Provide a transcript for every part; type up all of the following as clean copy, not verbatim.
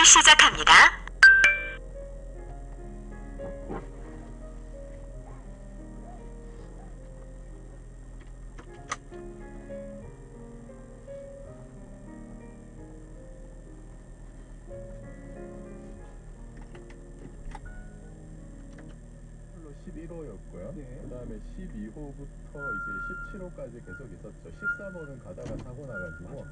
공격을 시작합니다. 아폴로 11호였고요. 네. 그 다음에 12호부터 이제 17호까지 계속 있었죠. 13호는 가다가 사고 나가지고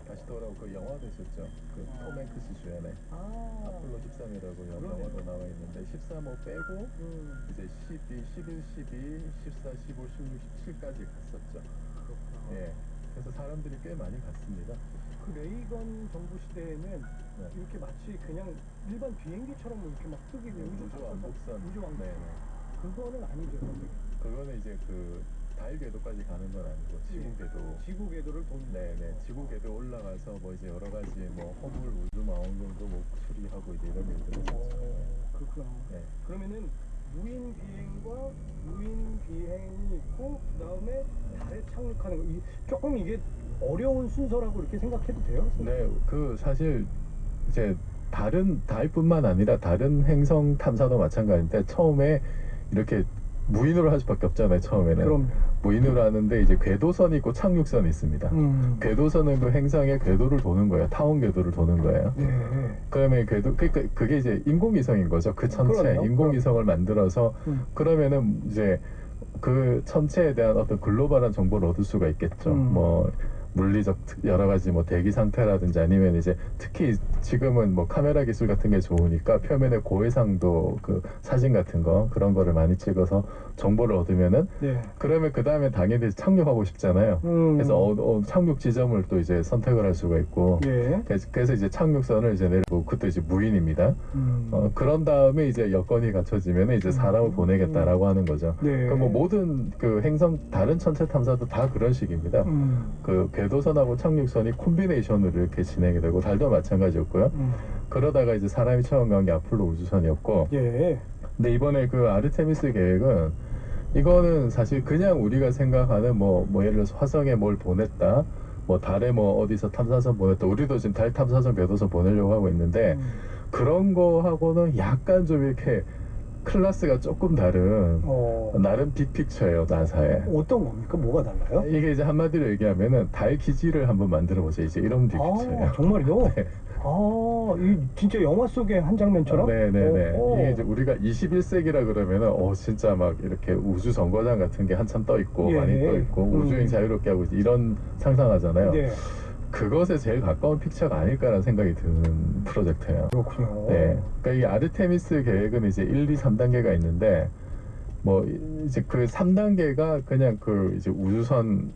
다시 돌아오고 그 영화 됐었죠. 그 톰 행크스 주연의 아폴로 13이라고 영화도 나와 있는데 13호 빼고 이제 12, 11, 12, 14, 15, 16, 17까지 갔었죠. 그렇구나. 예. 그래서 사람들이 꽤 많이 갔습니다. 그 레이건 정부 시대에는 네. 이렇게 마치 그냥 일반 비행기처럼 이렇게 막 뜨기고 우주 왕복선. 우주 왕복선. 네네. 그거는 아니죠, 선생님. 그거는 이제 그 달 궤도까지 가는 건 아니고 지구 궤도. 지구 궤도를 도는. 네네. 지구 궤도 올라가서 뭐 이제 여러 가지 뭐 허물 우주 망원경도 뭐 수리하고 이제 이런 일들을 했었죠. 그렇구나. 네. 그러면은 무인 비행과 무인 비행이 있고 그다음에 달에 착륙하는 거. 조금 이게 어려운 순서라고 이렇게 생각해도 돼요? 네, 그 사실 이제 다른 달뿐만 아니라 다른 행성 탐사도 마찬가지인데 처음에 이렇게 무인으로 할 수밖에 없잖아요. 처음에는 그럼. 무인으로 하는데 이제 궤도선이 있고 착륙선이 있습니다. 궤도선은 그 행성의 궤도를 도는 거예요. 타원 궤도를 도는 거예요. 네. 그러면 궤도 그러니까 그게 이제 인공위성인 거죠. 그 천체 그러네요. 인공위성을 만들어서 그러면은 이제 그 천체에 대한 어떤 글로벌한 정보를 얻을 수가 있겠죠. 뭐 물리적 여러 가지 뭐 대기 상태라든지 아니면 이제 특히 지금은 뭐 카메라 기술 같은 게 좋으니까 표면에 고해상도 그 사진 같은 거 그런 거를 많이 찍어서 정보를 얻으면은 네. 그러면 그 다음에 당연히 착륙하고 싶잖아요. 그래서 착륙 지점을 또 이제 선택을 할 수가 있고 예. 그래서 이제 착륙선을 이제 내리고 그것도 이제 무인입니다. 그런 다음에 이제 여건이 갖춰지면 이제 사람을 보내겠다라고 하는 거죠. 네. 그럼 뭐 모든 그 행성 다른 천체 탐사도 다 그런 식입니다. 그 궤도선하고 착륙선이 콤비네이션으로 이렇게 진행이 되고 달도 마찬가지였고요. 그러다가 이제 사람이 처음 간 게 아폴로 우주선이었고 예. 근데 이번에 그 아르테미스 계획은 이거는 사실 그냥 우리가 생각하는 뭐 예를 들어서 화성에 뭘 보냈다 뭐 달에 뭐 어디서 탐사선 보냈다 우리도 지금 달 탐사선 궤도선 보내려고 하고 있는데 그런 거하고는 약간 좀 이렇게 클래스가 조금 다른 나름 빅픽처예요. 나사에 어떤 겁니까? 뭐가 달라요? 이게 이제 한마디로 얘기하면은 달 기지를 한번 만들어 보세요. 이제 이런 빅픽처예요. 정말요? 네. 이 진짜 영화 속의 한 장면처럼? 네네네. 이게 이제 우리가 21세기라 그러면은 진짜 막 이렇게 우주 정거장 같은 게 한참 떠 있고 예. 많이 떠 있고 우주행 자유롭게 하고 이런 상상하잖아요. 네. 그것에 제일 가까운 픽처가 아닐까라는 생각이 드는 프로젝트예요. 그렇군요. 네. 그러니까 이 아르테미스 계획은 이제 1, 2, 3단계가 있는데 뭐 이제 그 3단계가 그냥 그 이제 우주선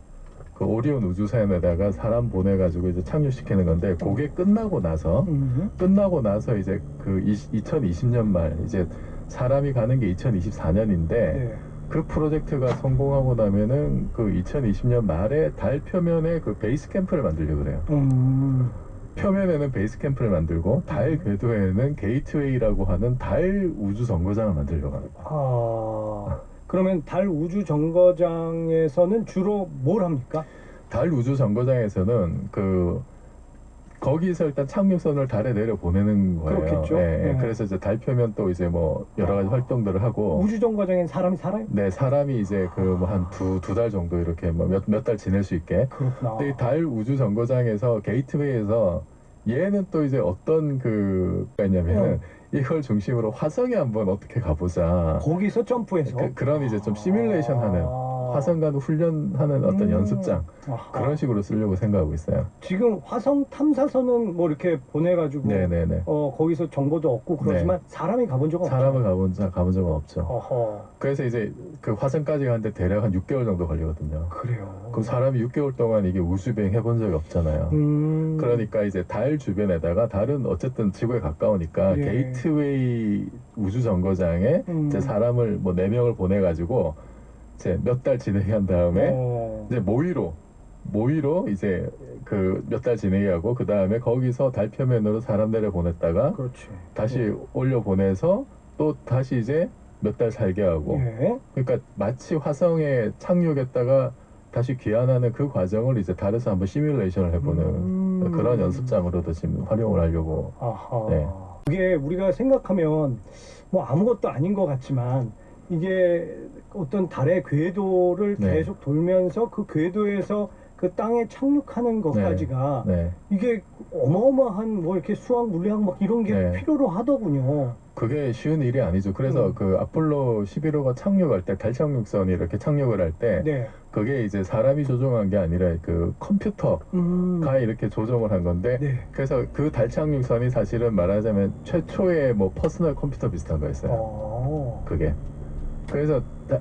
그 오리온 우주선에다가 사람 보내가지고 이제 착륙시키는 건데 그게 끝나고 나서 이제 그 2020년 말 이제 사람이 가는 게 2024년인데 네. 그 프로젝트가 성공하고 나면은 그 2020년 말에 달 표면에 그 베이스 캠프를 만들려고 그래요. 표면에는 베이스 캠프를 만들고 달 궤도에는 게이트웨이라고 하는 달 우주 정거장을 만들려고 하는 거예요. 그러면 달 우주 정거장에서는 주로 뭘 합니까? 달 우주 정거장에서는 거기서 일단 착륙선을 달에 내려 보내는 거예요. 그렇겠죠. 예, 네. 그래서 이제 달 표면 또 이제 뭐 여러 가지 활동들을 하고. 우주 정거장엔 사람이 살아요? 네, 사람이 이제 그 뭐 한 두 달 정도 이렇게 뭐 몇 달 지낼 수 있게. 그렇구나. 근데 이 달 우주 정거장에서 게이트웨이에서 얘는 또 이제 어떤 그가 있냐면은 이걸 중심으로 화성에 한번 어떻게 가보자. 거기서 점프해서? 그런 이제 좀 시뮬레이션 하는 화성 가는 훈련하는 어떤 연습장 그런 식으로 쓰려고 생각하고 있어요. 지금 화성 탐사선은 뭐 이렇게 보내가지고 네네네. 거기서 정보도 얻고 그러지만 사람이 가본 적은 없죠. 사람을 가본 적은 없죠. 어허. 그래서 이제 그 화성까지 가는데 대략 한 6개월 정도 걸리거든요. 그래요. 그럼 사람이 6개월 동안 이게 우주비행 해본 적이 없잖아요. 그러니까 이제 달 주변에다가 달은 어쨌든 지구에 가까우니까 예. 게이트웨이 우주 정거장에 이제 사람을 뭐 4명을 보내가지고 이제 몇 달 진행한 한 다음에 이제 모의로 이제 그 몇 달 진행하고 그 다음에 거기서 달 표면으로 사람 내려 보냈다가 그렇지. 다시 올려 보내서 또 다시 이제 몇 달 살게 하고 예. 그러니까 마치 화성에 착륙했다가 다시 귀환하는 그 과정을 이제 달에서 한번 시뮬레이션을 해보는 그런 연습장으로도 지금 활용을 하려고. 아하. 네. 이게 우리가 생각하면 뭐 아무것도 아닌 것 같지만 이게 어떤 달의 궤도를 네. 계속 돌면서 그 궤도에서 그 땅에 착륙하는 것까지가 네. 이게 어마어마한 뭐 이렇게 수학, 물리학 막 이런 게 네. 필요로 하더군요. 그게 쉬운 일이 아니죠. 그래서 그 아폴로 11호가 착륙할 때 달 착륙선이 이렇게 착륙을 할 때 네. 그게 이제 사람이 조종한 게 아니라 그 컴퓨터가 이렇게 조정을 한 건데 네. 그래서 그 달 착륙선이 사실은 말하자면 최초의 뭐 퍼스널 컴퓨터 비슷한 거였어요. 그게. 그래서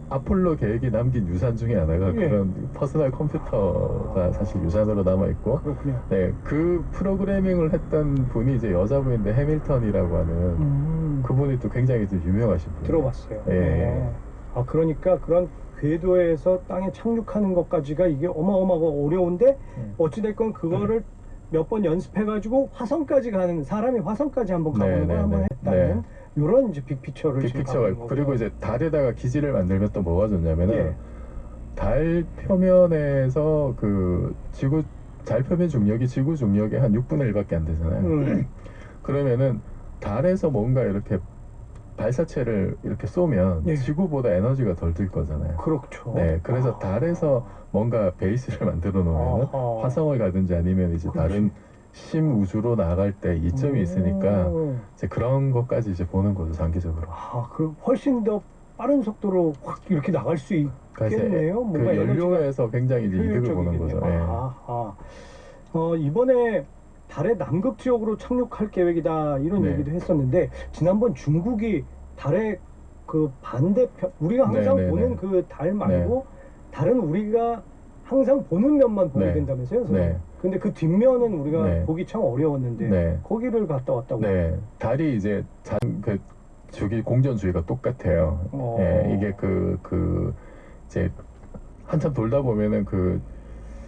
아폴로 계획이 남긴 유산 중에 하나가 예. 그런 퍼스널 컴퓨터가 사실 유산으로 남아 있고, 그렇군요. 네, 그 프로그래밍을 했던 분이 이제 여자분인데 해밀턴이라고 하는 그분이 또 굉장히 좀 유명하신 분이에요. 들어봤어요. 예. 아, 그러니까 그런 궤도에서 땅에 착륙하는 것까지가 이게 어마어마하고 어려운데 어찌됐건 그거를 몇 번 연습해가지고 화성까지 가는, 사람이 화성까지 한번 가보는 걸 한번 했다는 이런 이제 빅피처를 지금 빅피처가 가보는 있고, 거고요. 그리고 이제 달에다가 기지를 만들면 또 뭐가 좋냐면은 예. 달 표면에서 그 달 표면 중력이 지구 중력의 한 6분의 1밖에 안 되잖아요. 그러면은 달에서 뭔가 이렇게 발사체를 이렇게 쏘면 예. 지구보다 에너지가 덜 들 거잖아요. 그렇죠. 네, 그래서 달에서 뭔가 베이스를 만들어 놓으면 아하. 화성을 가든지 아니면 이제 그렇지. 다른 심우주로 나갈 때 이점이 있으니까 이제 그런 것까지 이제 보는 거죠, 장기적으로. 아, 그럼 훨씬 더 빠른 속도로 확 이렇게 나갈 수 그래서 있겠네요. 그 뭔가 연료에서 굉장히 이제 이득을 보는 거죠. 효율적이겠네요. 예. 아하. 이번에 달의 남극 지역으로 착륙할 계획이다 이런 네. 얘기도 했었는데 지난번 중국이 달의 그 반대편, 우리가 항상 네, 네, 보는 네. 그 달 말고 달은 우리가 항상 보는 면만 보게 네. 된다면서요? 선생님? 네. 근데 그 뒷면은 우리가 네. 보기 참 어려웠는데 네. 거기를 갔다 왔다고. 네, 달이 이제 그 주기 공전주의가 똑같아요. 어. 예, 이게 이제 한참 돌다 보면은 그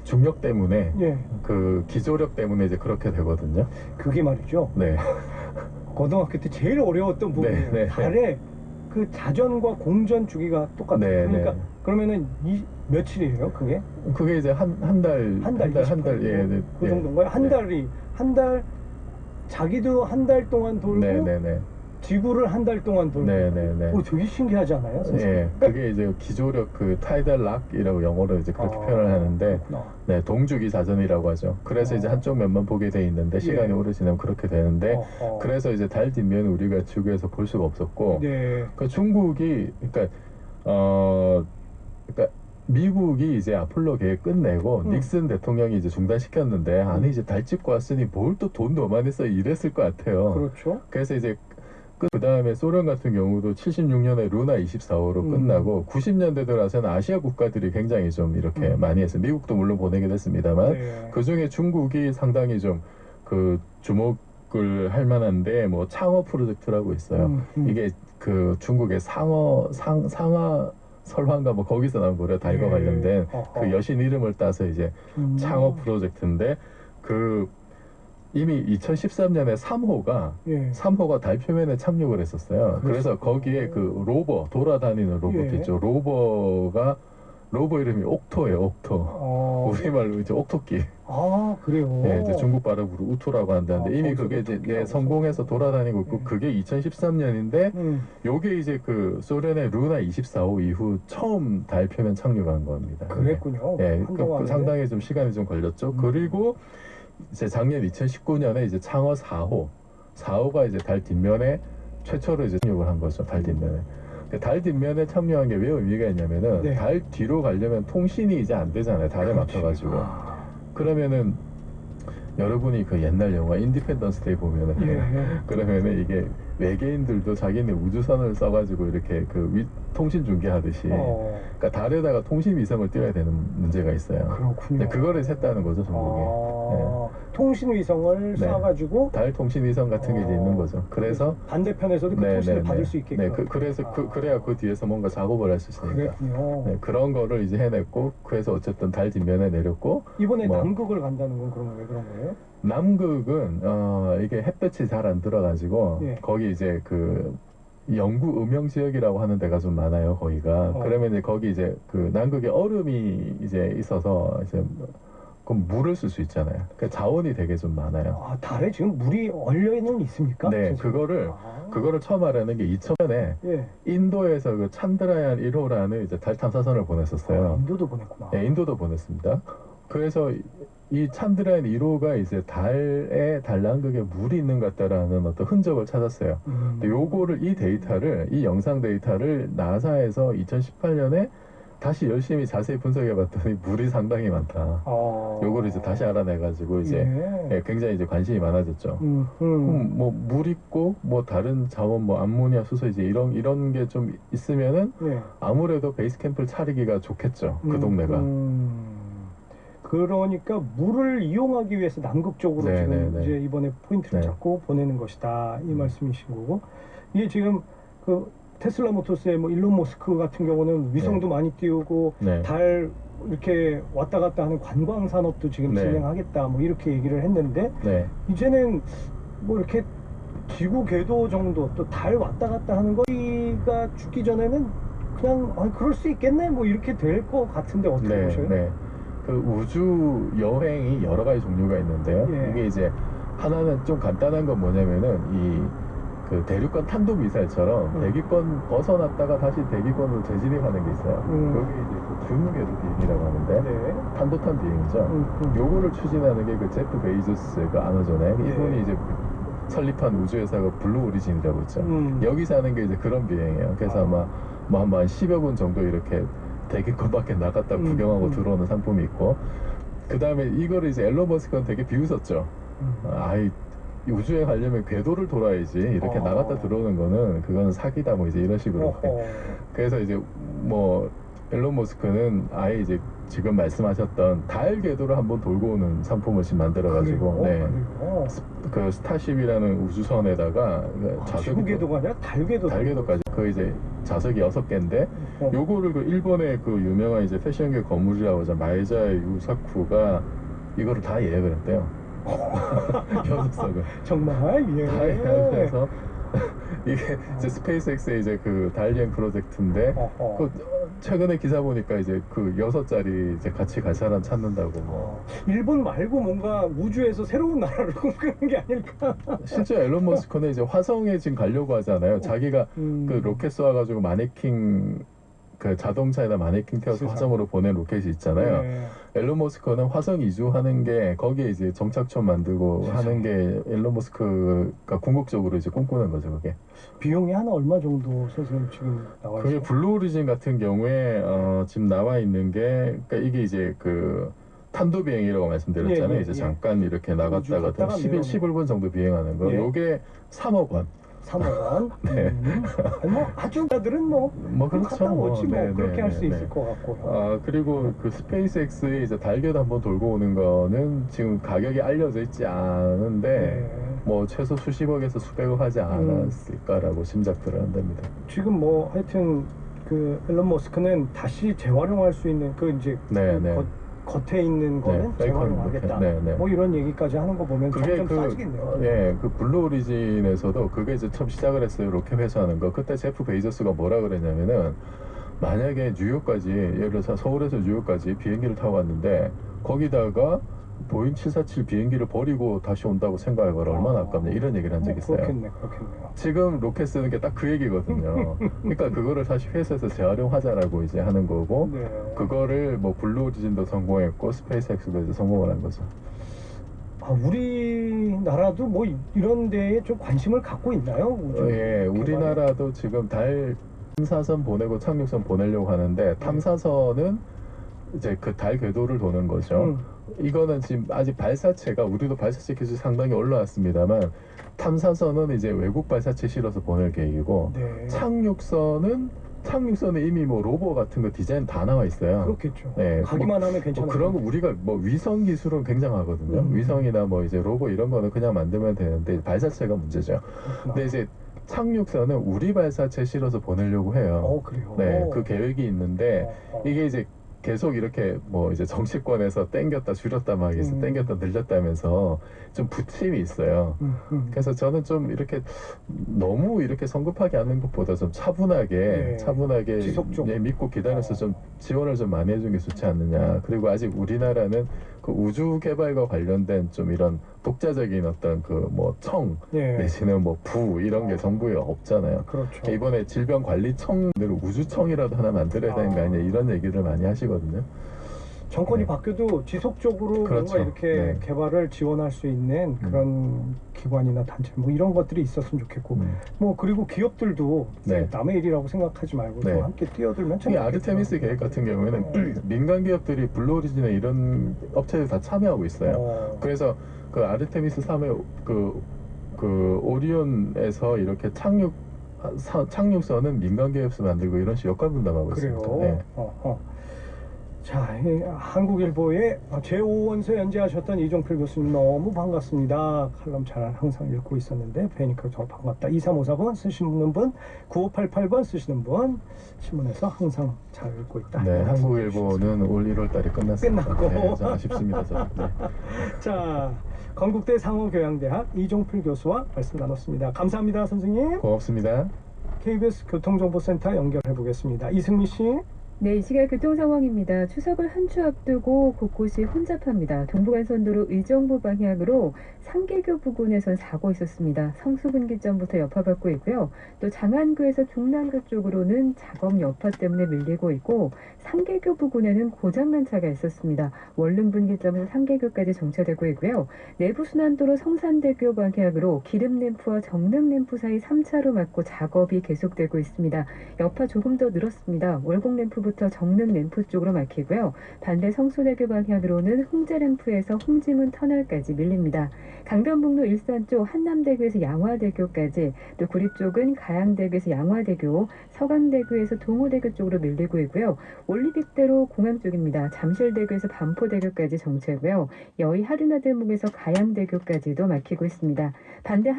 중력 때문에 예, 그 기조력 때문에 이제 그렇게 되거든요. 그게 말이죠. 네, 고등학교 때 제일 어려웠던 부분이에요. 네. 달에 그 자전과 공전 주기가 똑같아요. 네, 그러니까 네. 그러면은 이 며칠이에요, 그게? 그게 이제 한 달, 한 달, 예, 네, 그 예. 정도인가요? 한 달, 자기도 한 달 동안 돌고 네, 네, 네, 지구를 한 달 동안 돌고. 네, 네, 네. 되게 신기하지 않아요, 선생님? 예, 그게 이제 기조력 그 타이달 락이라고 영어로 이제 그렇게 표현을 하는데, 그렇구나. 네, 동주기 자전이라고 하죠. 그래서 이제 한쪽 면만 보게 돼 있는데 시간이 오래 지나면 그렇게 되는데, 그래서 이제 달 뒷면은 우리가 지구에서 볼 수가 없었고, 네. 그 중국이 그러니까 미국이 이제 아폴로 계획 끝내고 닉슨 대통령이 이제 중단시켰는데 아니 이제 달 찍고 왔으니 뭘 또 돈 더 많이 써 이랬을 것 같아요. 그렇죠. 그래서 이제 그 다음에 소련 같은 경우도 76년에 루나 24호로 끝나고 90년대 들어서는 아시아 국가들이 굉장히 좀 이렇게 많이 했어요. 미국도 물론 보내긴 했습니다만 네. 그 중에 중국이 상당히 좀 그 주목을 할 만한데 뭐 창어 프로젝트라고 있어요. 이게 그 중국의 상하 설화인가 뭐 거기서 나온 거래요. 달과 네. 관련된 어허. 그 여신 이름을 따서 이제 창어 프로젝트인데 그 이미 2013년에 3호가 예. 3호가 달 표면에 착륙을 했었어요. 그래서 거기에 그 로버 돌아다니는 로봇 예. 있죠. 로버 이름이 옥토예요. 옥토. 우리말로 이제 옥토끼. 아, 그래요. 예, 이제 중국 발음으로 우토라고 한다는데 이미 거기서 그게 이제 옥토끼라고 성공해서 돌아다니고 있고 예. 그게 2013년인데 요게 이제 그 소련의 루나 24호 이후 처음 달 표면 착륙한 겁니다. 그랬군요. 예, 한동안에. 상당히 좀 시간이 좀 걸렸죠. 그리고 이제 작년 2019년에 이제 창어 4호가 이제 달 뒷면에 최초로 이제 착륙을 한 거죠. 달 뒷면에. 달 뒷면에 착륙한 게 왜 의미가 있냐면은 네. 달 뒤로 가려면 통신이 이제 안 되잖아요. 달에 그렇지. 막혀가지고. 아. 그러면은 여러분이 그 옛날 영화 인디펜던스 데이 보면은 예. 그러면은 이게 외계인들도 자기네 우주선을 써가지고 이렇게 그 통신 중계하듯이 그러니까 달에다가 통신 위성을 띄워야 되는 문제가 있어요. 그렇군요. 그거를 셌다는 거죠, 중국이. 통신 위성을 네. 쏴가지고 달 통신 위성 같은 게 이제 있는 거죠. 그래서 반대편에서도 그 통신을 받을 수 있게끔. 그래서 그래야 그 뒤에서 뭔가 작업을 할 수 있으니까. 그랬군요. 네, 그런 거를 이제 해냈고 그래서 어쨌든 달 뒷면에 내렸고 이번에 뭐, 남극을 간다는 건 그럼 왜 그런 거예요? 남극은 이게 햇볕이 잘 안 들어가지고 예. 거기 이제 그 영구 음영 지역이라고 하는 데가 좀 많아요, 거기가. 그러면 이제 거기 이제 그 남극에 얼음이 이제 있어서 이제 그럼 물을 쓸 수 있잖아요. 그 자원이 되게 좀 많아요. 아, 달에 지금 물이 얼려는 있습니까? 네, 선생님? 그거를 처음 알아낸 게 2000년에 예. 인도에서 그 찬드라얀 1호라는 이제 달 탐사선을 보냈었어요. 인도도 보냈구나. 네, 인도도 보냈습니다. 그래서 이 찬드라얀 1호가 이제 달에 달남극에 물이 있는 것 같다라는 어떤 흔적을 찾았어요. 근데 요거를 이 데이터를 이 영상 데이터를 나사에서 2018년에 다시 열심히 자세히 분석해봤더니 물이 상당히 많다. 요거를 이제 다시 알아내가지고 이제 예, 굉장히 이제 관심이 많아졌죠. 그럼 뭐 물 있고 뭐 다른 자원 뭐 암모니아, 수소 이제 이런 게 좀 있으면은 예. 아무래도 베이스 캠프를 차리기가 좋겠죠. 그 동네가. 그러니까 물을 이용하기 위해서 남극 쪽으로 네, 지금 네, 네. 이제 이번에 포인트를 네. 잡고 보내는 것이다 이 말씀이신 거고, 이게 지금 그 테슬라 모터스의 뭐 일론 머스크 같은 경우는 위성도 많이 띄우고 네. 달 이렇게 왔다 갔다 하는 관광 산업도 지금 네. 진행하겠다 뭐 이렇게 얘기를 했는데, 네. 이제는 뭐 이렇게 지구 궤도 정도 또 달 왔다 갔다 하는 거가 죽기 전에는 그냥 그럴 수 있겠네 뭐 이렇게 될 것 같은데 어떻게 네, 보셔요? 네. 그 우주 여행이 여러 가지 종류가 있는데요. 예. 이게 이제 하나는 좀 간단한 건 뭐냐면은 이 그 대륙간 탄도 미사일처럼 대기권 벗어났다가 다시 대기권으로 재진입하는 게 있어요. 여기 이제 그 준궤도 비행이라고 하는데 네. 탄도탄 비행이죠. 요거를 추진하는 게 그 제프 베이조스 그 아마존에 예. 이분이 이제 설립한 우주회사가 블루 오리진이라고 있죠. 여기서 하는 게 이제 그런 비행이에요. 그래서 아마 뭐 한 10여 분 정도 이렇게 대기권 밖에 나갔다 구경하고 들어오는 상품이 있고, 그 다음에 이거를 이제 앨런 머스크는 되게 비웃었죠. 아이 우주에 가려면 궤도를 돌아야지 이렇게 나갔다 들어오는 거는 그거는 사기다 뭐 이제 이런 식으로. 그래서 이제 뭐 앨런 머스크는 아예 이제 지금 말씀하셨던 달 궤도를 한번 돌고 오는 상품을 지금 만들어가지고, 네, 그 스타쉽이라는 우주선에다가 지구 궤도가 아니라 달 궤도. 달 궤도까지 그 이제 좌석이 6개인데 요거를 그 일본의 그 유명한 이제 패션계 거물이라고 하죠, 마에자 유사쿠가 이거를 다 예약을 했대요. 여섯석을 정말 예. 다 예약해서 이게 이제 스페이스X의 이제 그 달여행 프로젝트인데 그 최근에 기사 보니까 이제 그 6자리 이제 같이 갈 사람 찾는다고 뭐. 일본 말고 뭔가 우주에서 새로운 나라를 꿈꾸는 게 아닐까. 실제 앨런 머스크는 이제 화성에 지금 가려고 하잖아요. 자기가 그 로켓 쏘아가지고 마네킹 그 자동차에다 마네킹 태워서 화성으로 보낸 로켓이 있잖아요. 네. 앨런 머스크는 화성 이주하는 게 거기에 이제 정착촌 만들고 하는 게 앨런 머스크가 궁극적으로 이제 꿈꾸는 거죠, 그게. 비용이 한 얼마 정도 선생님 지금 나와 있어요? 그게 블루 오리진 같은 경우에 지금 나와 있는 게, 그러니까 이게 이제 그 탄도 비행이라고 말씀드렸잖아요. 예, 이제 예. 잠깐 이렇게 나갔다가 갔다가 11분 정도 비행하는 거. 예. 요게 3억 원. 3억 원. 네. 뭐 하중자들은 뭐 그렇죠. 갔다 오지 뭐 네, 그렇게 네, 할 수 네, 있을 네. 것 같고요. 그리고 그 스페이스X의 이제 달궤도 한번 돌고 오는 거는 지금 가격이 알려져 있지 않은데 네. 뭐 최소 수십억에서 수백억 하지 않았을까라고 짐작들을 한답니다. 지금 뭐 하여튼 그 앨런 머스크는 다시 재활용할 수 있는 그 이제 네, 그 네. 겉에 있는 거는 네, 재활용하겠다. 네, 네. 뭐 이런 얘기까지 하는 거 보면 그게 점점 싸지겠네요. 예, 그 블루 오리진에서도 그게 이제 처음 시작을 했어요. 로켓 회수하는 거. 그때 제프 베이조스가 뭐라 그랬냐면은 만약에 뉴욕까지, 예를 들어서 서울에서 뉴욕까지 비행기를 타고 갔는데 거기다가 보잉 747 비행기를 버리고 다시 온다고 생각해봐라. 얼마나 아깝냐. 이런 얘기를 한 적이 있어요. 그렇겠네요. 지금 로켓 쓰는 게 딱 그 얘기거든요. 그러니까 그거를 다시 회사에서 재활용하자라고 이제 하는 거고, 네. 그거를 뭐 블루 오리진도 성공했고 스페이스X도 이제 성공을 한 거죠. 우리나라도 뭐 이런 데에 좀 관심을 갖고 있나요? 우주 예, 개발에? 우리나라도 지금 달 탐사선 보내고 착륙선 보내려고 하는데, 탐사선은 이제 그 달 궤도를 도는 거죠. 이거는 지금 아직 발사체가, 우리도 발사체 기술이 상당히 올라왔습니다만 탐사선은 이제 외국 발사체 실어서 보낼 계획이고, 네. 착륙선은 이미 뭐 로버 같은 거 디자인 다 나와 있어요. 그렇겠죠. 네, 가기만 하면 괜찮아요. 그런 거 우리가 뭐 위성 기술은 굉장하거든요. 위성이나 뭐 이제 로버 이런 거는 그냥 만들면 되는데 발사체가 문제죠. 근데 이제 착륙선은 우리 발사체 실어서 보내려고 해요. 그래요. 네, 그 계획이 있는데 이게 이제 계속 이렇게 뭐 이제 정치권에서 땡겼다 줄였다 막 땡겼다 늘렸다 하면서 좀 부침이 있어요. 그래서 저는 좀 이렇게 너무 이렇게 성급하게 하는 것보다 좀 차분하게 지속적으로. 예, 믿고 기다려서 좀 지원을 좀 많이 해주는 게 좋지 않느냐. 그리고 아직 우리나라는 그 우주 개발과 관련된 좀 이런 독자적인 어떤 그 뭐 청 예. 내지는 뭐 부 이런 게 정부에 없잖아요. 그렇죠. 이번에 질병관리청을 우주청이라도 하나 만들어야 되는 거 아니냐 이런 얘기를 많이 하시거든요. 정권이 네. 바뀌어도 지속적으로 그렇죠. 뭔가 이렇게 네. 개발을 지원할 수 있는 그런 기관이나 단체 뭐 이런 것들이 있었으면 좋겠고 뭐 그리고 기업들도 네. 남의 일이라고 생각하지 말고 네. 또 함께 뛰어들면 참 이 좋겠고요. 아르테미스 계획 같은 경우에는 민간 기업들이 블루오리진에 이런 업체들 다 참여하고 있어요. 그래서 그 아르테미스 3의 그 오리온에서 이렇게 착륙선은 민간 기업에서 만들고 이런 식으로 역할 분담하고 그래요. 있습니다. 네. 자, 한국일보에 제5원서 연재하셨던 이종필 교수님 너무 반갑습니다. 칼럼 잘 항상 읽고 있었는데 뵈니까 더 반갑다. 2354번 쓰시는 분, 9588번 쓰시는 분 신문에서 항상 잘 읽고 있다. 네, 한국일보는 올 1월 달에 끝났습니다. 끝났고. 네, 좀 아쉽습니다. 저. 네. 자, 건국대 상호교양대학 이종필 교수와 말씀 나눴습니다. 감사합니다, 선생님. 고맙습니다. KBS 교통정보센터 연결해 보겠습니다. 이승미 씨. 네, 이 시각 교통 상황입니다. 추석을 한 주 앞두고 곳곳이 혼잡합니다. 동부간선도로 의정부 방향으로 상계교 부근에선 사고 있었습니다. 성수분기점부터 여파받고 있고요. 또 장안구에서 중랑구 쪽으로는 작업 여파 때문에 밀리고 있고 상계교 부근에는 고장난 차가 있었습니다. 원룸분기점에서 상계교까지 정체되고 있고요. 내부순환도로 성산대교 방향으로 기름램프와 정릉램프 사이 3차로 막고 작업이 계속되고 있습니다. 여파 조금 더 늘었습니다. 월곡램프부터 정릉램프 쪽으로 막히고요. 반대 성수대교 방향으로는 홍제램프에서 홍지문 터널까지 밀립니다. 강변북로 일산 쪽 한남대교에서 양화대교까지, 또 구리 쪽은 가양대교에서 양화대교, 서강대교에서 동호대교 쪽으로 밀리고 있고요. 올리픽대로 공항 쪽입니다. 잠실대교에서 반포대교까지 정체고요. 여의 하류나들목에서 가양대교까지도 막히고 있습니다. 반대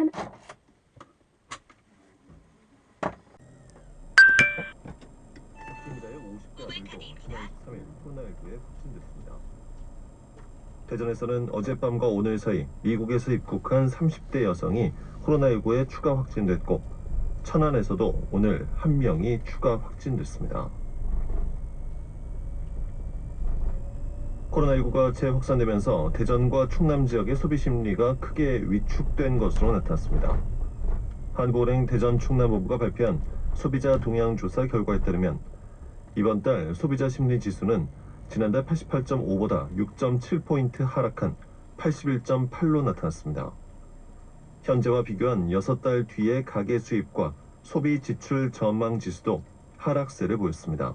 대전에서는 어젯밤과 오늘 사이 미국에서 입국한 30대 여성이 코로나19에 추가 확진됐고, 천안에서도 오늘 한 명이 추가 확진됐습니다. 코로나19가 재확산되면서 대전과 충남 지역의 소비 심리가 크게 위축된 것으로 나타났습니다. 한국은행 대전 충남본부가 발표한 소비자 동향 조사 결과에 따르면 이번 달 소비자 심리 지수는 지난달 88.5보다 6.7포인트 하락한 81.8로 나타났습니다. 현재와 비교한 6달 뒤의 가계 수입과 소비 지출 전망 지수도 하락세를 보였습니다.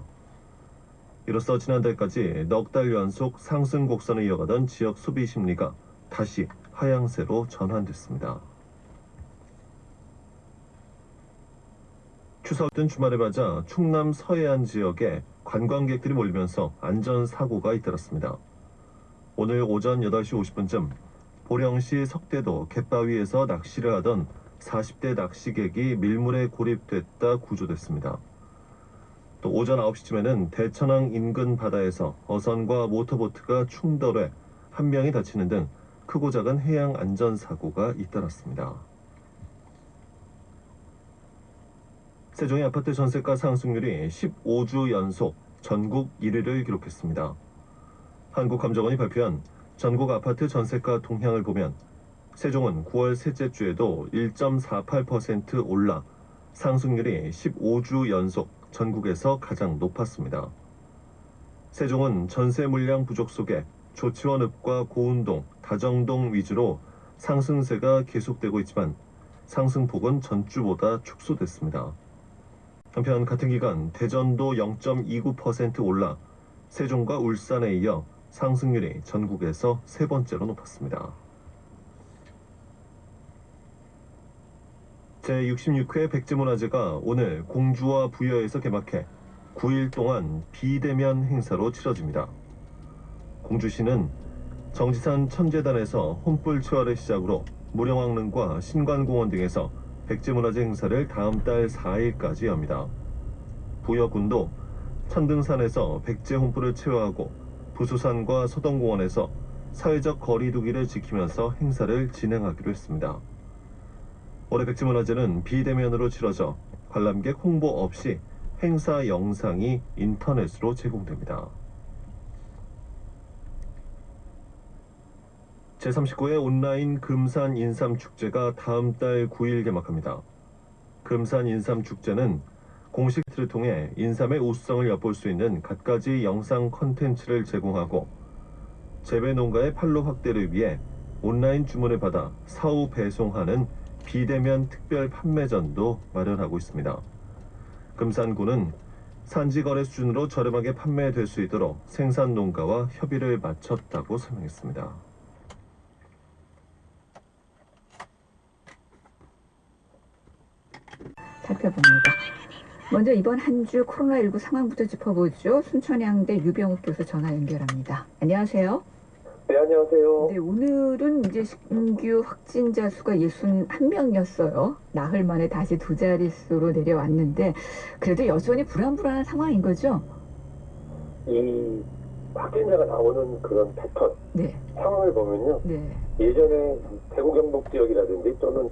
이로써 지난달까지 넉 달 연속 상승 곡선을 이어가던 지역 소비 심리가 다시 하향세로 전환됐습니다. 추석 든 주말에 맞아 충남 서해안 지역에 관광객들이 몰리면서 안전사고가 잇따랐습니다. 오늘 오전 8시 50분쯤 보령시 석대도 갯바위에서 낚시를 하던 40대 낚시객이 밀물에 고립됐다 구조됐습니다. 또 오전 9시쯤에는 대천항 인근 바다에서 어선과 모터보트가 충돌해 한 명이 다치는 등 크고 작은 해양 안전사고가 잇따랐습니다. 세종의 아파트 전세가 상승률이 15주 연속 전국 1위를 기록했습니다. 한국감정원이 발표한 전국 아파트 전세가 동향을 보면 세종은 9월 셋째 주에도 1.48% 올라 상승률이 15주 연속 전국에서 가장 높았습니다. 세종은 전세 물량 부족 속에 조치원읍과 고운동, 다정동 위주로 상승세가 계속되고 있지만 상승폭은 전주보다 축소됐습니다. 한편 같은 기간 대전도 0.29% 올라 세종과 울산에 이어 상승률이 전국에서 세 번째로 높았습니다. 제66회 백제문화제가 오늘 공주와 부여에서 개막해 9일 동안 비대면 행사로 치러집니다. 공주시는 정지산 천재단에서 혼불 체화를 시작으로 무령왕릉과 신관공원 등에서 백제문화제 행사를 다음 달 4일까지 엽니다. 부여군도 천등산에서 백제 홍보를 체화하고 부수산과 서동공원에서 사회적 거리 두기를 지키면서 행사를 진행하기로 했습니다. 올해 백지문화제는 비대면으로 치러져 관람객 홍보 없이 행사 영상이 인터넷으로 제공됩니다. 제39회 온라인 금산 인삼축제가 다음 달 9일 개막합니다. 금산 인삼축제는 공식 사이트를 통해 인삼의 우수성을 엿볼 수 있는 갖가지 영상 콘텐츠를 제공하고 재배 농가의 판로 확대를 위해 온라인 주문을 받아 사후 배송하는 비대면 특별 판매전도 마련하고 있습니다. 금산구는 산지 거래 수준으로 저렴하게 판매될 수 있도록 생산 농가와 협의를 마쳤다고 설명했습니다. 살펴봅니다. 먼저 이번 한 주 코로나19 상황부터 짚어보죠. 순천향대 유병욱 교수 전화 연결합니다. 안녕하세요. 네, 안녕하세요. 네, 오늘은 이제 신규 확진자 수가 61명이었어요. 나흘 만에 다시 두 자릿수로 내려왔는데 그래도 여전히 불안한 상황인 거죠? 이 확진자가 나오는 그런 패턴, 네, 상황을 보면요. 네, 예전에 대구 경북 지역이라든지 또는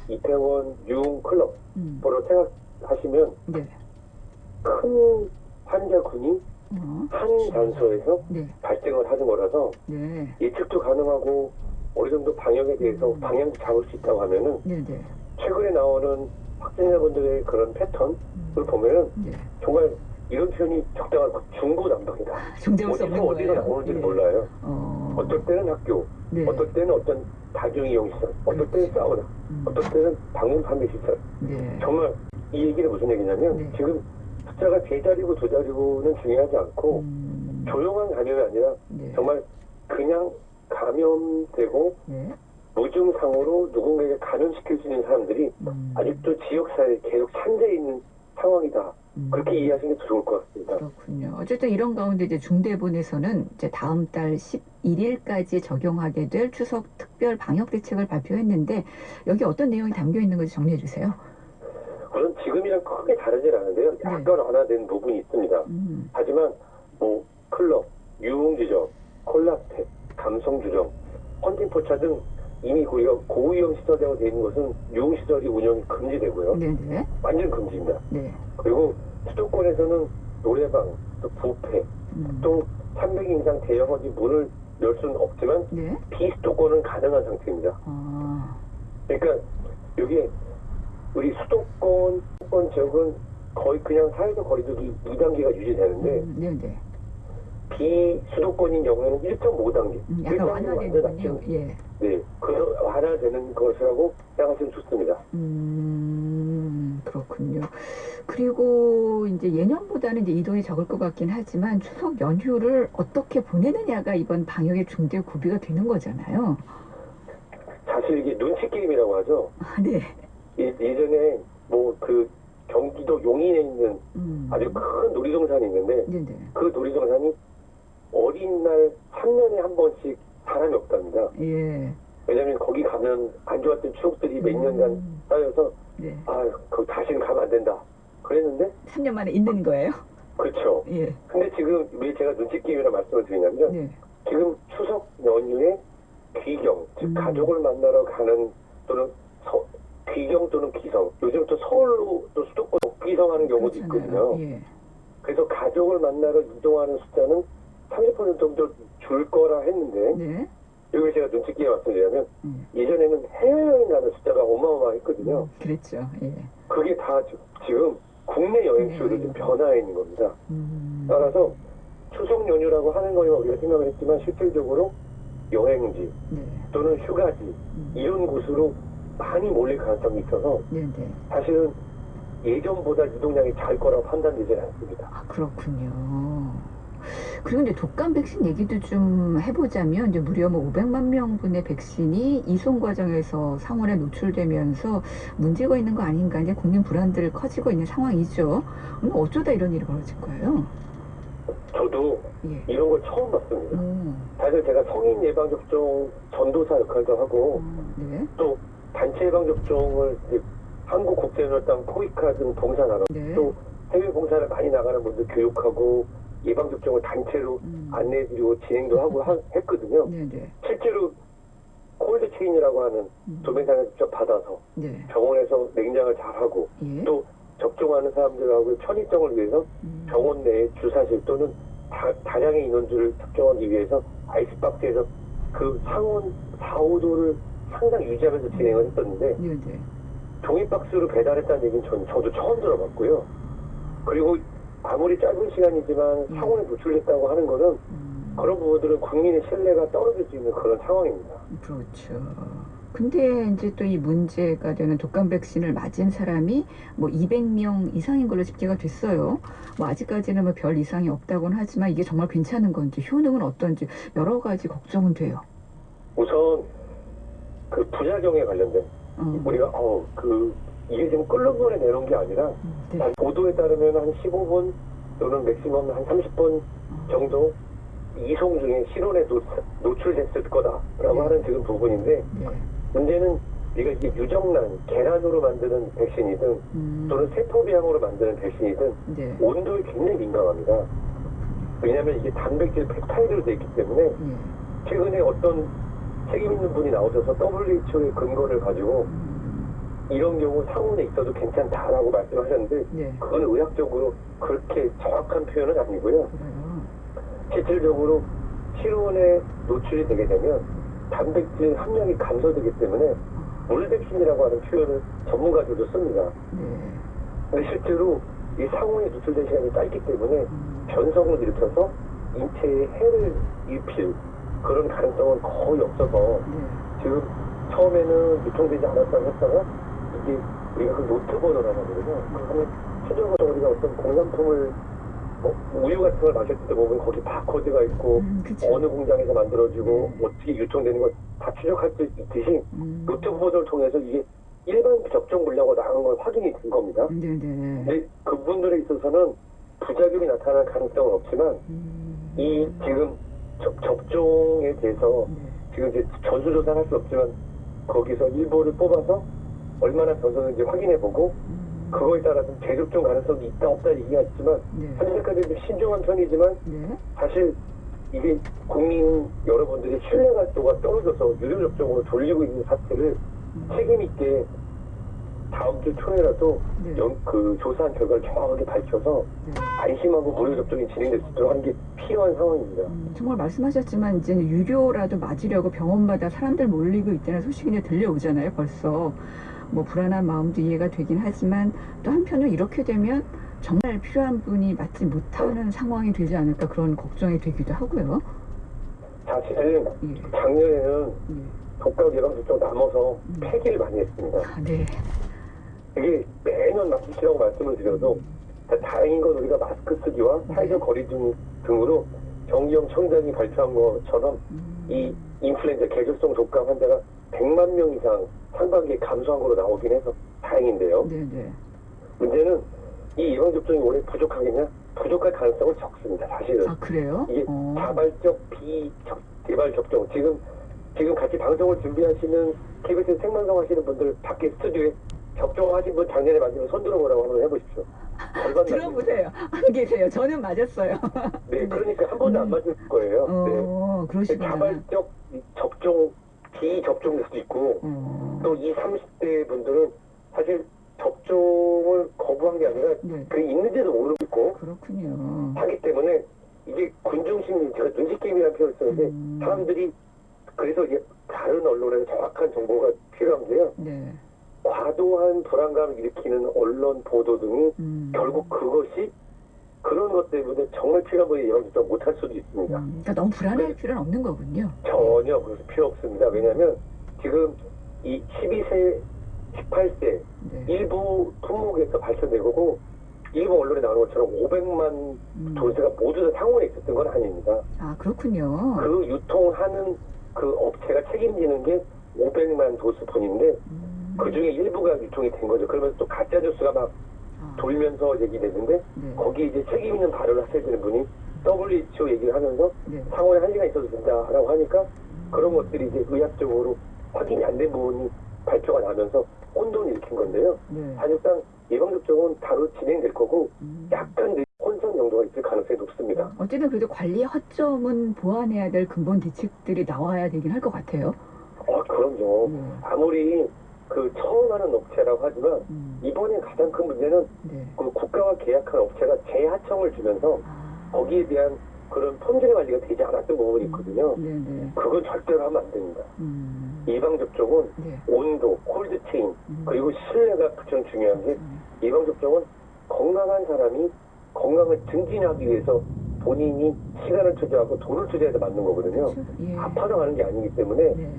이태원 유흥 클럽으로 생각하시면 네, 큰 환자군이 한 장소에서 네, 발생을 하는 거라서 네, 예측도 가능하고 어느 정도 방역에 대해서 방향도 잡을 수 있다고 하면은 네, 네, 최근에 나오는 확진자분들의 그런 패턴을 보면은 네. 정말 이런 표현이 적당하고 중구난방이다. 정정할 수 없는 어디서 거예요. 나오는지 네. 몰라요. 어, 어떨 때는 학교, 네, 어떨 때는 어떤 다중이용시설, 어떨 때는 사우나, 어떨 때는 방문 판매시설. 네, 정말 이 얘기는 무슨 얘기냐면 네. 지금 숫자가 세 자리고 두 자리고는 중요하지 않고 조용한 감염이 아니라 네, 정말 그냥 감염되고 네, 무증상으로 누군가에게 감염시킬 수 있는 사람들이 아직도 지역사회에 계속 산재해 있는 상황이다. 그렇게 이해하시는 게 더 좋을 것 같습니다. 그렇군요. 어쨌든 이런 가운데 이제 중대본에서는 이제 다음 달 11일까지 적용하게 될 추석 특별 방역 대책을 발표했는데 여기 어떤 내용이 담겨 있는 건지 정리해 주세요. 우선 지금이랑 크게 다르진 않은데요. 약간 완화된 부분이 있습니다. 하지만 뭐 클럽, 유흥주점, 콜라텍, 감성주점, 헌팅포차 등 이미 고위험 시설이라고 되어 있는 것은 유흥시설이 운영이 금지되고요. 네네. 완전 금지입니다. 네. 그리고 수도권에서는 노래방, 또 뷔페, 또 300인 이상 대여원이 문을 열 수는 없지만 네. 비수도권은 가능한 상태입니다. 아, 그러니까 여기 우리 수도권 지역은 거의 그냥 사회적 거리두기 2단계가 유지되는데 네네. 비수도권인 경우에는 1.5단계. 약간 완화되는군요. 예. 네, 그래서 완화되는 것이라고 생각하시면 좋습니다. 그렇군요. 그리고 이제 예년보다는 이제 이동이 적을 것 같긴 하지만 추석 연휴를 어떻게 보내느냐가 이번 방역의 중대 고비가 되는 거잖아요. 사실 이게 눈치 게임이라고 하죠. 아, 네. 예전에 뭐 그 경기도 용인에 있는 아주 큰 놀이동산이 있는데 네네. 그 놀이동산이 어린날 3년에 한 번씩 사람이 없답니다. 예. 왜냐면 거기 가면 안 좋았던 추억들이 몇 년간 쌓여서 네. 아, 거기 다시는 가면 안 된다. 그랬는데 3년 만에 있는 거예요? 그렇죠. 예. 근데 지금 왜 제가 눈치 게임이라 말씀을 드리냐면 네. 지금 추석 연휴에 귀경, 즉 가족을 만나러 가는 또는 귀경 또는 기성, 요즘 또 서울로 또 수도권 귀성하는 경우도 있거든요. 예. 그래서 가족을 만나러 이동하는 숫자는 30% 정도 줄 거라 했는데 네. 여기 제가 눈치 게임 말씀드리자면 예전에는 해외여행 가는 숫자가 어마어마했거든요. 그랬죠. 예. 그게 다 지금 국내 여행 수요로 좀 변화해 있는 겁니다. 따라서 추석 연휴라고 하는 거에 우리가 생각을 했지만 실질적으로 여행지 네. 또는 휴가지 이런 곳으로 많이 몰릴 가능성이 있어서 네네. 사실은 예전보다 유동량이 잘 거라고 판단되지는 않습니다. 아, 그렇군요. 그리고 이제 독감 백신 얘기도 좀 해보자면 이제 무려 뭐 500만 명분의 백신이 이송 과정에서 상온에 노출되면서 문제가 있는 거 아닌가 이제 국민 불안들 커지고 있는 상황이죠. 어쩌다 이런 일이 벌어진 거예요? 저도 예. 이런 걸 처음 봤습니다. 사실 제가 성인 예방접종 전도사 역할도 하고 네. 또 단체 예방접종을 이제 한국국제연합당 포이카 등 봉사나라 네. 또 해외 봉사를 많이 나가는 분들 교육하고 예방접종을 단체로 안내해드리고 진행도 하고 했거든요. 네네. 실제로 콜드 체인이라고 하는 도매상에서 직접 받아서 네. 병원에서 냉장을 잘하고 예. 또 접종하는 사람들하고 편의성을 위해서 병원 내에 주사실 또는 다량의 인원들을 측정하기 위해서 아이스박스에서 그 상온 4, 5도를 항상 유지하면서 진행을 했었는데 네네. 종이박스로 배달했다는 얘기는 저도 처음 들어봤고요. 그리고 아무리 짧은 시간이지만 상온에 노출됐다고 하는 거는 그런 부분들은 국민의 신뢰가 떨어질 수 있는 그런 상황입니다. 그렇죠. 근데 이제 또 이 문제가 되는 독감 백신을 맞은 사람이 뭐 200명 이상인 걸로 집계가 됐어요. 뭐 아직까지는 뭐 별 이상이 없다고는 하지만 이게 정말 괜찮은 건지 효능은 어떤지 여러 가지 걱정은 돼요. 우선 그 부작용에 관련된 우리가 이게 지금 끓는 물에 내놓은 게 아니라 네. 한 보도에 따르면 한 15분 또는 맥시멈 한 30분 정도 이송 중에 실온에 노출됐을 거다라고 하는 지금 부분인데 네. 문제는 이게 유정란, 계란으로 만드는 백신이든 또는 세포비향으로 만드는 백신이든 네. 온도에 굉장히 민감합니다. 왜냐하면 이게 단백질 펩타이드로 되어 있기 때문에 예. 최근에 어떤 책임 있는 분이 나오셔서 WHO의 근거를 가지고 이런 경우 상온에 있어도 괜찮다라고 말씀하셨는데 네. 그건 의학적으로 그렇게 정확한 표현은 아니고요. 그래요. 실질적으로 실온에 노출이 되게 되면 단백질 함량이 감소되기 때문에 물백신이라고 하는 표현을 전문가들도 씁니다. 네. 근데 실제로 이 상온에 노출된 시간이 짧기 때문에 변성을 일으켜서 인체에 해를 입힐 그런 가능성은 거의 없어서 지금 처음에는 유통되지 않았다고 했다가 이게 우리가 그 노트 번호라고 하거든요. 그러면 최종적으로 우리가 어떤 공산품을 우유 같은 걸 마실 때 보면 거기 바코드가 있고 어느 공장에서 만들어지고 어떻게 유통되는 걸 다 추적할 수 있듯이 노트 번호를 통해서 이게 일반 접종 물량으로 나간 걸 확인이 된 겁니다. 네네. 근데 그분들에 있어서는 부작용이 나타날 가능성은 없지만 이 지금 접종에 대해서 지금 이제 전수조사를 할 수 없지만 거기서 일부를 뽑아서 얼마나 전수는지 확인해보고 그거에 따라서 재접종 가능성이 있다 없다 얘기가 있지만 현재까지 좀 신중한 편이지만 사실 이게 국민 여러분들이 신뢰도가 떨어져서 유료 접종으로 돌리고 있는 사태를 책임 있게 다음 주 초에라도 그 조사한 결과를 정확하게 밝혀서 안심하고 무료 접종이 진행될 수 있도록 하는 게 필요한 상황입니다. 정말 말씀하셨지만 이제는 유료라도 맞으려고 병원마다 사람들 몰리고 있다는 소식이 이제 들려오잖아요. 벌써 뭐 불안한 마음도 이해가 되긴 하지만 또 한편으로 이렇게 되면 정말 필요한 분이 맞지 못하는 상황이 되지 않을까 그런 걱정이 되기도 하고요. 사실 작년에는 독감 예방접종 남아서 폐기를 많이 했습니다. 네. 이게 매년 맞으시라고 말씀을 드려도 다행인 건 우리가 마스크 쓰기와 사회적 거리 등으로 정기영 청장이 발표한 것처럼 이 인플루엔자 계절성 독감 환자가 100만 명 이상 상반기에 감소한 거로 나오긴 해서 다행인데요. 네네. 문제는 이 예방접종이 올해 부족하겠냐? 부족할 가능성은 적습니다. 사실은. 아 그래요? 이게 자발적 비개발 접종. 지금 같이 방송을 준비하시는 KBS 생방송 하시는 분들 밖에 스튜디오에 접종하신 분 작년에 맞으면 손 들어보라고 한번 해보십시오. 들어보세요. 안 계세요. 저는 맞았어요. 네, 그러니까 한 번도 안 맞을 거예요. 그러시구나. 자발적 접종, 비접종일 수도 있고 또 20, 30대 분들은 사실 접종을 거부한 게 아니라 그게 있는지도 모르고 있고 그렇군요. 하기 때문에 이게 군중심리, 제가 눈치게임이라는 표현을 쓰는데 사람들이 그래서 이게 다른 언론에서 정확한 정보가 필요한데요. 과도한 불안감을 일으키는 언론 보도 등이 결국 그것이 그런 것 때문에 정말 필요한 분이 예방접종 못할 수도 있습니다. 그러니까 너무 불안할 필요는 없는 거군요. 전혀 그래서 필요 없습니다. 왜냐하면 지금 이 12세, 18세 일부 품목에서 발표된 거고 일부 언론에 나오는 것처럼 500만 도세가 모두 다 상온에 있었던 건 아닙니다. 아 그렇군요. 그 유통하는 그 업체가 책임지는 게 500만 도수뿐인데 그중에 일부가 유통이 된 거죠. 그러면서 또 가짜 뉴스가 막 돌면서 얘기되는데 거기 이제 책임 있는 발언을 하셔야 되는 분이 WHO 얘기를 하면서 상온에 1시간 있어도 된다라고 하니까 그런 것들이 이제 의학적으로 확인이 안 된 부분이 발표가 나면서 혼돈을 일으킨 건데요. 네. 사실상 예방접종은 바로 진행될 거고 약간 혼선 정도가 있을 가능성이 높습니다. 어쨌든 그래도 관리의 허점은 보완해야 될 근본 대책들이 나와야 되긴 할 것 같아요. 그럼요. 네. 아무리 그 처음 하는 업체라고 하지만 이번에 가장 큰 문제는 네. 그 국가와 계약한 업체가 재하청을 주면서 거기에 대한 그런 품질 관리가 되지 않았던 부분이 있거든요. 네네. 그건 절대로 하면 안 됩니다. 예방접종은 네. 온도, 콜드체인, 그리고 신뢰가 가장 중요한 게 예방접종은 건강한 사람이 건강을 증진하기 위해서 본인이 시간을 투자하고 돈을 투자해서 맞는 거거든요. 예. 아파서 하는 게 아니기 때문에 네.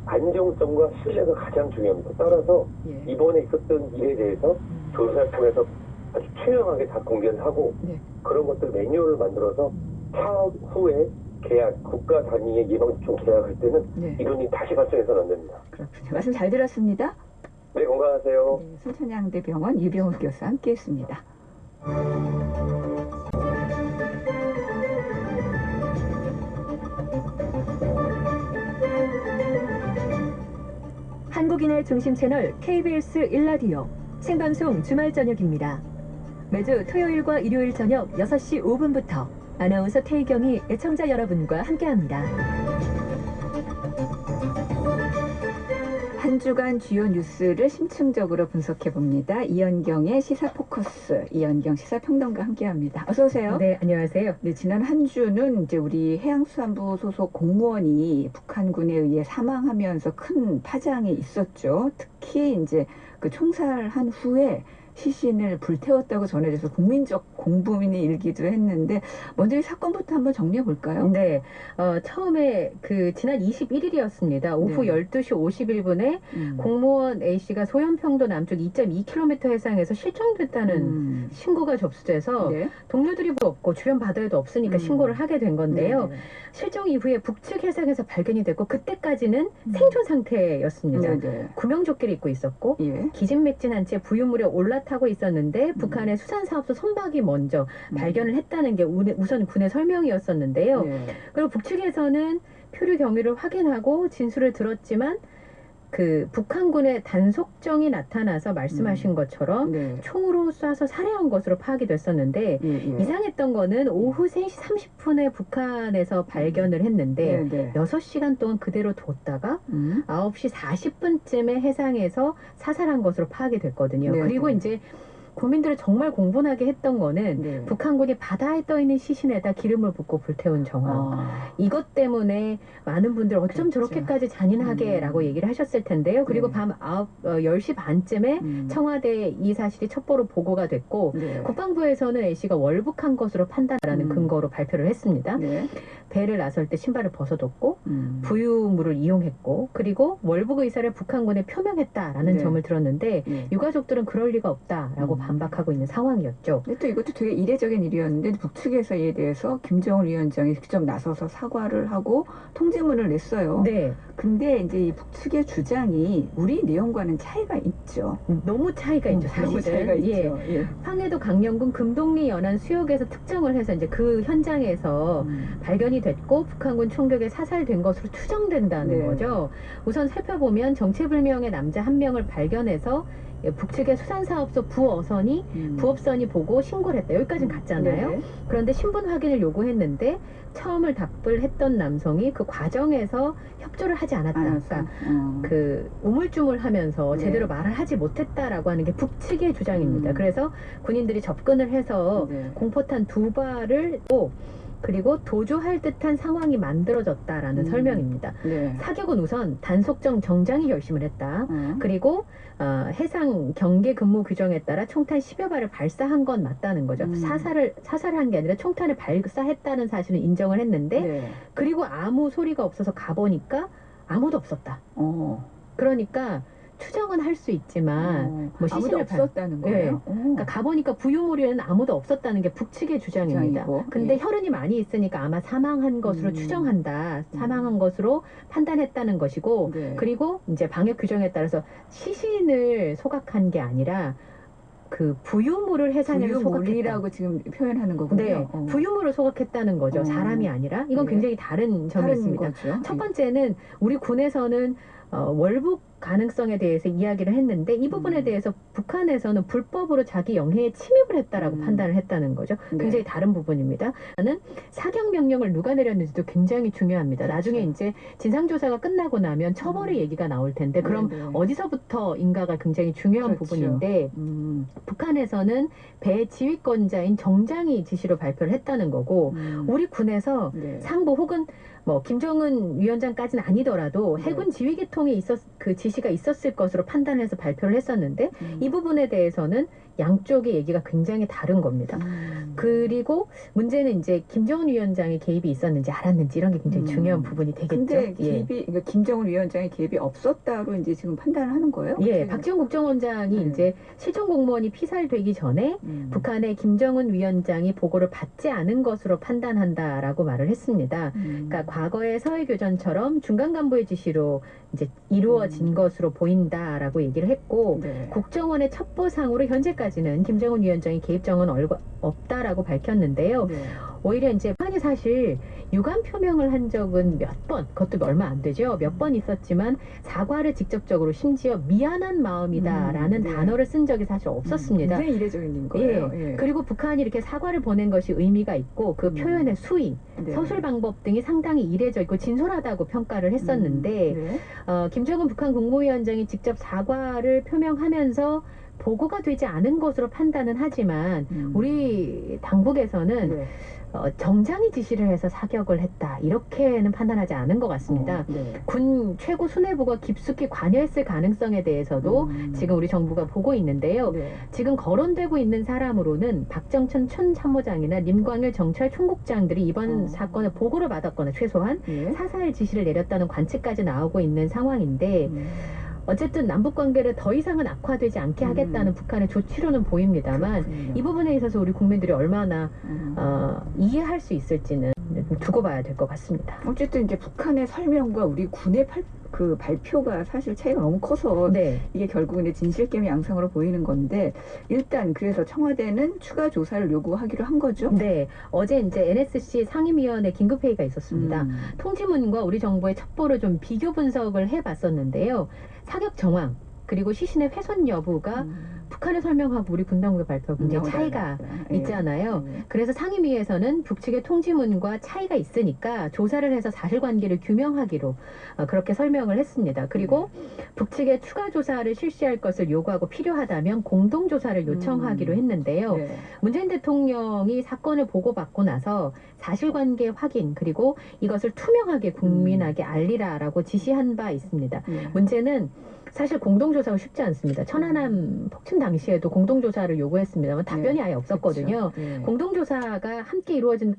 안정성과 신뢰가 가장 중요합니다. 따라서 예. 이번에 있었던 일에 대해서 조사를 통해서 아주 투명하게 다 공개를 하고 네. 그런 것들 매뉴얼을 만들어서 차후에 계약, 국가 단위의 예방접종 계약할 때는 네. 이런 일이 다시 발생해서는 안 됩니다. 그렇군요. 말씀 잘 들었습니다. 네, 건강하세요. 네, 순천향대병원 유병욱 교수와 함께했습니다. 한국인의 중심 채널 KBS 1라디오 생방송 주말 저녁입니다. 매주 토요일과 일요일 저녁 6시 5분부터 아나운서 태희경이 애청자 여러분과 함께합니다. 한 주간 주요 뉴스를 심층적으로 분석해봅니다. 이현경의 시사포커스, 이현경 시사평론가 함께합니다. 어서 오세요. 네, 안녕하세요. 네, 지난 한 주는 이제 우리 해양수산부 소속 공무원이 북한군에 의해 사망하면서 큰 파장이 있었죠. 특히 이제 그 총살한 후에 시신을 불태웠다고 전해져서 국민적 공분이 일기도 했는데 먼저 이 사건부터 한번 정리해 볼까요? 네, 처음에 지난 21일이었습니다. 오후 네. 12시 51분에 공무원 A씨가 소연평도 남쪽 2.2km 해상에서 실종됐다는 신고가 접수돼서 네. 동료들이 뭐 없고 주변 바다에도 없으니까 신고를 하게 된 건데요. 네, 네. 실종 이후에 북측 해상에서 발견이 됐고 그때까지는 생존 상태였습니다. 네, 네. 구명조끼를 입고 있었고 예. 기진맥진한 채 부유물에 올라타고 있었는데 북한의 수산사업소 선박이 먼저 발견을 했다는 게 우선 군의 설명이었었는데요. 네. 그리고 북측에서는 표류 경위를 확인하고 진술을 들었지만 북한군의 단속정이 나타나서 말씀하신 것처럼 네. 총으로 쏴서 살해한 것으로 파악이 됐었는데 예, 예. 이상했던 거는 오후 3시 30분에 북한에서 발견을 했는데 네, 네. 6시간 동안 그대로 뒀다가 9시 40분쯤에 해상에서 사살한 것으로 파악이 됐거든요. 네, 그리고 네. 이제 국민들을 정말 공분하게 했던 거는 네. 북한군이 바다에 떠있는 시신에다 기름을 붓고 불태운 정황. 이것 때문에 많은 분들 어쩜 그렇죠. 저렇게까지 잔인하게 라고 얘기를 하셨을 텐데요. 그리고 네. 밤 10시 반쯤에 청와대에 이 사실이 첩보로 보고가 됐고 네. 국방부에서는 A씨가 월북한 것으로 판단하는 근거로 발표를 했습니다. 네. 배를 나설 때 신발을 벗어뒀고 부유물을 이용했고 그리고 월북 의사를 북한군에 표명했다라는 네. 점을 들었는데 네. 유가족들은 그럴 리가 없다라고 반박하고 있는 상황이었죠. 근데 또 이것도 되게 이례적인 일이었는데 북측에서 이에 대해서 김정은 위원장이 직접 나서서 사과를 하고 통지문을 냈어요. 네. 근데 이제 이 북측의 주장이 우리 내용과는 차이가 있죠. 너무 차이가 있죠. 너무 사실은. 차이가 예. 있죠. 예. 황해도 강령군 금동리 연안 수역에서 특정을 해서 이제 그 현장에서 발견이 됐고 북한군 총격에 사살된 것으로 추정된다는 네. 거죠. 우선 살펴보면 정체불명의 남자 한 명을 발견해서 북측의 수산사업소 부어선이 부업선이 보고 신고를 했다. 여기까지는 갔잖아요. 네네. 그런데 신분 확인을 요구했는데 처음을 답을 했던 남성이 그 과정에서 협조를 하지 않았다. 그러니까 우물쭈물하면서 네. 제대로 말을 하지 못했다라고 하는 게 북측의 주장입니다. 그래서 군인들이 접근을 해서 네. 공포탄 2발을 또 그리고 도주할 듯한 상황이 만들어졌다라는 설명입니다. 네. 사격은 우선 단속정 정장이 결심을 했다. 그리고 해상 경계 근무 규정에 따라 총탄 10여 발을 발사한 건 맞다는 거죠. 사살한 게 아니라 총탄을 발사했다는 사실은 인정을 했는데 네. 그리고 아무 소리가 없어서 가보니까 아무도 없었다. 그러니까 추정은 할 수 있지만 뭐 아무도 시신을 없었다는 거예요? 그러니까 가보니까 부유물에는 아무도 없었다는 게 북측의 주장입니다. 주장이고. 근데 예. 혈흔이 많이 있으니까 아마 사망한 것으로 추정한다. 사망한 것으로 판단했다는 것이고 네. 그리고 이제 방역 규정에 따라서 시신을 소각한 게 아니라 그 부유물을 해상에서 소각했다. 부유물이라고 지금 표현하는 거군요. 네, 부유물을 소각했다는 거죠. 사람이 아니라. 이건 네. 굉장히 다른 점이 다른 있습니다. 거죠. 첫 번째는 우리 군에서는 월북 가능성에 대해서 이야기를 했는데 이 부분에 대해서 북한에서는 불법으로 자기 영해에 침입을 했다라고 판단을 했다는 거죠. 굉장히 다른 부분입니다. 나는 사격 명령을 누가 내렸는지도 굉장히 중요합니다. 나중에 이제 진상조사가 끝나고 나면 처벌의 얘기가 나올 텐데 그럼 어디서부터인가가 굉장히 중요한 부분인데 북한에서는 배 지휘권자인 정장이 지시로 발표를 했다는 거고 우리 군에서 상부 혹은 뭐 김정은 위원장까지는 아니더라도 해군 지휘 계통에 그 지시가 있었을 것으로 판단해서 발표를 했었는데 이 부분에 대해서는 양쪽의 얘기가 굉장히 다른 겁니다. 그리고 문제는 이제 김정은 위원장의 개입이 있었는지 알았는지 이런 게 굉장히 중요한 부분이 되겠죠. 근데 개입이 그러니까 김정은 위원장의 개입이 없었다로 이제 지금 판단을 하는 거예요? 예, 박지원 국정원장이 이제 실종 공무원이 피살되기 전에 북한의 김정은 위원장이 보고를 받지 않은 것으로 판단한다라고 말을 했습니다. 그러니까 과거의 서해교전처럼 중간 간부의 지시로 이제 이루어진 것으로 보인다라고 얘기를 했고 국정원의 첩보상으로 현재까지는 김정은 위원장의 개입 정은 없다라고 밝혔는데요. 오히려 이제 북한이 사실 유감 표명을 한 적은 몇 번, 그것도 얼마 안 되죠. 몇 번 있었지만 사과를 직접적으로 심지어 미안한 마음이다라는 단어를 쓴 적이 사실 없었습니다. 굉장히 이례적인 거예요. 예. 그리고 북한이 이렇게 사과를 보낸 것이 의미가 있고 그 표현의 수위, 서술 방법 등이 상당히 이례적이고 진솔하다고 평가를 했었는데 김정은 북한 국무위원장이 직접 사과를 표명하면서 보고가 되지 않은 것으로 판단은 하지만 우리 당국에서는 정장이 지시를 해서 사격을 했다 이렇게는 판단하지 않은 것 같습니다. 군 최고 수뇌부가 깊숙이 관여했을 가능성에 대해서도 지금 우리 정부가 보고 있는데요. 지금 거론되고 있는 사람으로는 박정천 춘참모장이나 림광일 정찰 총국장들이 이번 사건을 보고를 받았거나 최소한 사사의 지시를 내렸다는 관측까지 나오고 있는 상황인데 어쨌든 남북관계를 더 이상은 악화되지 않게 하겠다는 북한의 조치로는 보입니다만 이 부분에 있어서 우리 국민들이 얼마나 이해할 수 있을지는 두고 봐야 될 것 같습니다. 어쨌든 이제 북한의 설명과 우리 군의 그 발표가 사실 차이가 너무 커서 이게 결국은 진실게임 양상으로 보이는 건데 일단 그래서 청와대는 추가 조사를 요구하기로 한 거죠? 네. 어제 이제 NSC 상임위원회 긴급회의가 있었습니다. 통지문과 우리 정부의 첩보를 좀 비교 분석을 해봤었는데요. 사격 정황 그리고 시신의 훼손 여부가 북한의 설명하고 우리 군 당국의 발표가 굉장히 차이가 있잖아요. 그래서 상임위에서는 북측의 통지문과 차이가 있으니까 조사를 해서 사실관계를 규명하기로 그렇게 설명을 했습니다. 그리고 북측의 추가 조사를 실시할 것을 요구하고 필요하다면 공동조사를 요청하기로 했는데요. 문재인 대통령이 사건을 보고받고 나서 사실관계 확인 그리고 이것을 투명하게 국민에게 알리라라고 지시한 바 있습니다. 문제는 사실 공동조사가 쉽지 않습니다. 천안함 폭침 당시에도 공동조사를 요구했습니다만 답변이 아예 없었거든요. 공동조사가 함께 이루어진